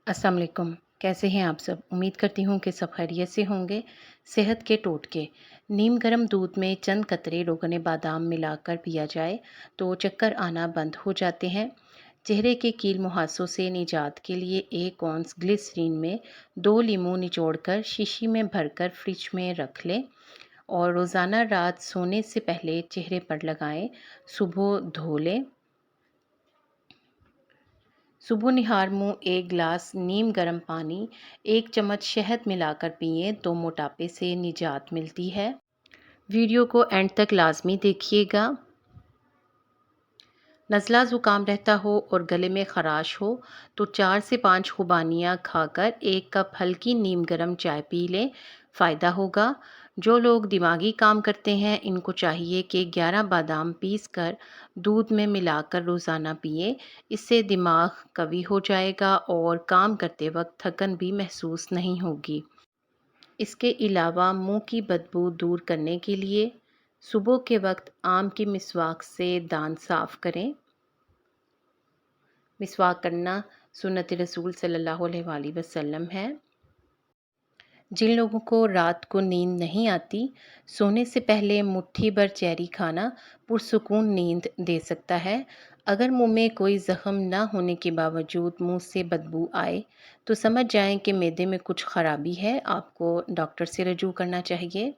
السلام علیکم، کیسے ہیں آپ سب؟ امید کرتی ہوں کہ سب خیریت سے ہوں گے۔ صحت کے ٹوٹکے: نیم گرم دودھ میں چند قطرے روغن بادام ملا کر پیا جائے تو چکر آنا بند ہو جاتے ہیں۔ چہرے کے کیل مہاسوں سے نجات کے لیے 1 اونس گلیسرین میں 2 لیموں نچوڑ کر شیشی میں بھر کر فریج میں رکھ لیں اور روزانہ رات سونے سے پہلے چہرے پر لگائیں، صبح دھو لیں۔ صبح نہار منہ 1 گلاس نیم گرم پانی 1 چمچ شہد ملا کر پئیں تو موٹاپے سے نجات ملتی ہے۔ ویڈیو کو اینڈ تک لازمی دیکھیے گا۔ نزلہ زکام رہتا ہو اور گلے میں خراش ہو تو 4 سے 5 خوبانیاں کھا کر 1 کپ ہلکی نیم گرم چائے پی لیں، فائدہ ہوگا۔ جو لوگ دماغی کام کرتے ہیں ان کو چاہیے کہ 11 بادام پیس کر دودھ میں ملا کر روزانہ پئیں، اس سے دماغ قوی ہو جائے گا اور کام کرتے وقت تھکن بھی محسوس نہیں ہوگی۔ اس کے علاوہ منہ کی بدبو دور کرنے کے لیے صبح کے وقت آم کی مسواک سے دانت صاف کریں۔ مسواک کرنا سنت رسول صلی اللہ علیہ وآلہ وسلم ہے۔ جن لوگوں کو رات کو نیند نہیں آتی، سونے سے پہلے مٹھی بھر چیری کھانا پرسکون نیند دے سکتا ہے۔ اگر منہ میں کوئی زخم نہ ہونے کے باوجود منہ سے بدبو آئے تو سمجھ جائیں کہ معدے میں کچھ خرابی ہے، آپ کو ڈاکٹر سے رجوع کرنا چاہیے۔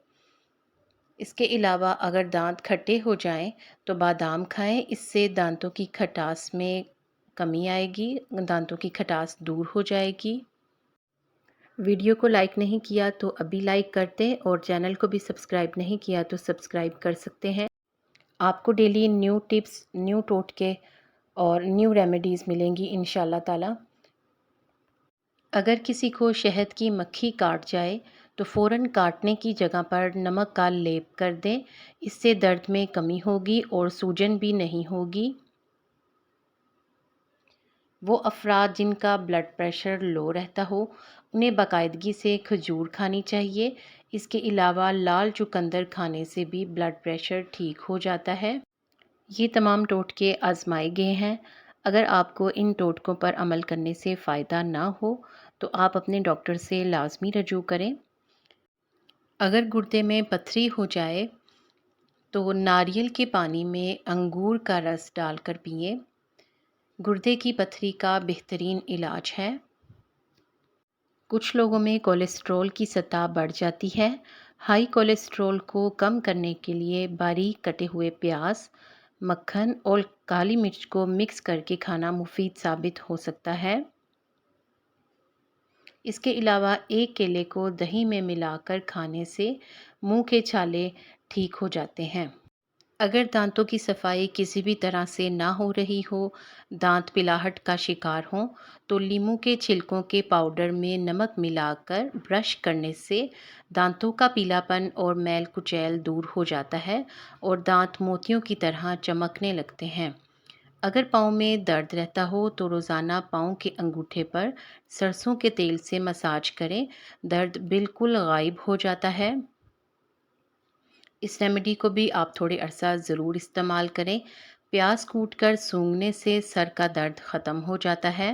اس کے علاوہ اگر دانت کھٹے ہو جائیں تو بادام کھائیں، اس سے دانتوں کی کھٹاس میں کمی آئے گی، دانتوں کی کھٹاس دور ہو جائے گی۔ ویڈیو کو لائک نہیں کیا تو ابھی لائک کر دیں اور چینل کو بھی سبسکرائب نہیں کیا تو سبسکرائب کر سکتے ہیں۔ آپ کو ڈیلی نیو ٹپس، نیو ٹوٹکے اور نیو ریمیڈیز ملیں گی انشاءاللہ تعالی۔ اگر کسی کو شہد کی مکھی کاٹ جائے تو فوراً کاٹنے کی جگہ پر نمک کا لیپ کر دیں، اس سے درد میں کمی ہوگی اور سوجن بھی نہیں ہوگی۔ وہ افراد جن کا بلڈ پریشر لو رہتا ہو انہیں باقاعدگی سے کھجور کھانی چاہیے۔ اس کے علاوہ لال چقندر کھانے سے بھی بلڈ پریشر ٹھیک ہو جاتا ہے۔ یہ تمام ٹوٹکے آزمائے گئے ہیں۔ اگر آپ کو ان ٹوٹکوں پر عمل کرنے سے فائدہ نہ ہو تو آپ اپنے ڈاکٹر سے لازمی رجوع کریں۔ اگر گردے میں پتھری ہو جائے تو ناریل کے پانی میں انگور کا رس ڈال کر پئیں، گردے کی پتھری کا بہترین علاج ہے۔ کچھ لوگوں میں کولیسٹرول کی سطح بڑھ جاتی ہے۔ ہائی کولیسٹرول کو کم کرنے کے لیے باریک کٹے ہوئے پیاز، مکھن اور کالی مرچ کو مکس کر کے کھانا مفید ثابت ہو سکتا ہے۔ اس کے علاوہ 1 کیلے کو دہی میں ملا کر کھانے سے منہ کے چھالے ٹھیک ہو جاتے ہیں۔ اگر دانتوں کی صفائی کسی بھی طرح سے نہ ہو رہی ہو، دانت پلاہٹ کا شکار ہوں تو لیموں کے چھلکوں کے پاؤڈر میں نمک ملا کر برش کرنے سے دانتوں کا پیلا پن اور میل کچیل دور ہو جاتا ہے اور دانت موتیوں کی طرح چمکنے لگتے ہیں۔ اگر پاؤں میں درد رہتا ہو تو روزانہ پاؤں کے انگوٹھے پر سرسوں کے تیل سے مساج کریں، درد بالکل غائب ہو جاتا ہے۔ اس ریمیڈی کو بھی آپ تھوڑے عرصہ ضرور استعمال کریں۔ پیاز کوٹ کر سونگھنے سے سر کا درد ختم ہو جاتا ہے۔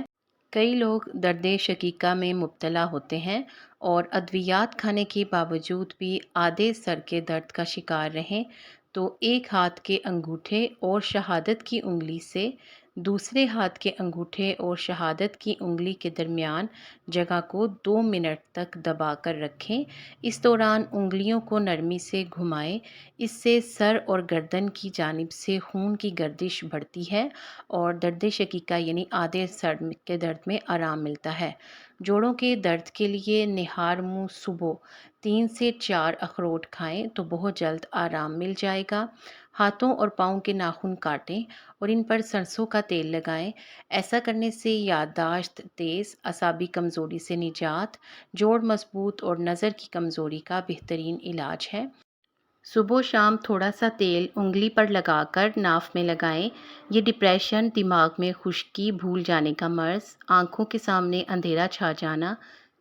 کئی لوگ درد شقیقہ میں مبتلا ہوتے ہیں اور ادویات کھانے کے باوجود بھی آدھے سر کے درد کا شکار رہیں تو 1 ہاتھ کے انگوٹھے اور شہادت کی انگلی سے دوسرے ہاتھ کے انگوٹھے اور شہادت کی انگلی کے درمیان جگہ کو 2 منٹ تک دبا کر رکھیں۔ اس دوران انگلیوں کو نرمی سے گھمائیں، اس سے سر اور گردن کی جانب سے خون کی گردش بڑھتی ہے اور درد شقیقہ یعنی آدھے سر کے درد میں آرام ملتا ہے۔ جوڑوں کے درد کے لیے نہار منہ صبح 3 سے 4 اخروٹ کھائیں تو بہت جلد آرام مل جائے گا۔ ہاتھوں اور پاؤں کے ناخن کاٹیں اور ان پر سرسوں کا تیل لگائیں۔ ایسا کرنے سے یادداشت تیز، اعصابی کمزوری سے نجات، جوڑ مضبوط اور نظر کی کمزوری کا بہترین علاج ہے۔ صبح و شام تھوڑا سا تیل انگلی پر لگا کر ناف میں لگائیں۔ یہ ڈپریشن، دماغ میں خشکی، بھول جانے کا مرض، آنکھوں کے سامنے اندھیرا چھا جانا،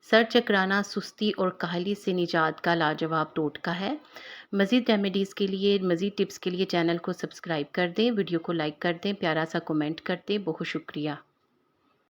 سر چکرانا، سستی اور کاہلی سے نجات کا لاجواب ٹوٹکا ہے۔ مزید ریمیڈیز کے لیے، مزید ٹپس کے لیے چینل کو سبسکرائب کر دیں، ویڈیو کو لائک کر دیں، پیارا سا کمنٹ کر دیں۔ بہت شکریہ۔